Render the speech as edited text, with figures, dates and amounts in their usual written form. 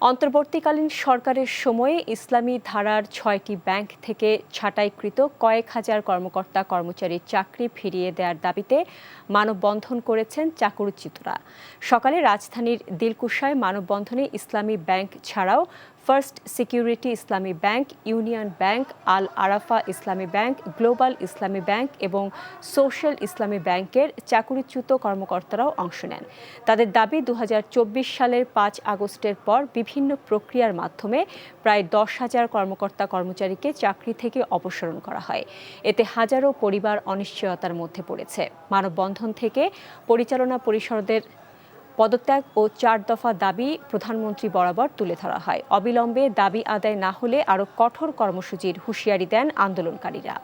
অন্তর্বর্তীকালীন সরকারের সময়ে ইসলামী ধারার ৬টি ব্যাংক থেকে ছাঁটাইকৃত কয়েক হাজার কর্মকর্তা কর্মচারীর চাকরি ফিরিয়ে দেওয়ার দাবিতে মানববন্ধন করেছেন চাকরিচ্যুতরা। সকালে রাজধানীর দিলকুশায় মানববন্ধনে ইসলামী ব্যাংক ছাড়াও ফার্স্ট সিকিউরিটি ইসলামী ব্যাংক, ইউনিয়ন ব্যাংক, আল আরাফা ইসলামী ব্যাংক, গ্লোবাল ইসলামী ব্যাংক এবং সোশ্যাল ইসলামী ব্যাংকের চাকরিচ্যুত কর্মকর্তারাও অংশ নেন। তাদের দাবি ২০২৪ সালের ৫ আগস্টের পর বিভিন্ন প্রক্রিয়ার মাধ্যমে প্রায় ১০,০০০ কর্মকর্তা কর্মচারীকে চাকরি থেকে অপসারণ করা হয়। এতে হাজারো পরিবার অনিশ্চয়তার মধ্যে পড়েছে। মানববন্ধন থেকে পরিচালনা পরিষদের পদত্যাগ ও ৪ দফা দাবি প্রধানমন্ত্রী বরাবর তুলে ধরা হয়। অবিলম্বে দাবি আদায় না হলে আরও কঠোর কর্মসূচির হুঁশিয়ারি দেন আন্দোলনকারীরা।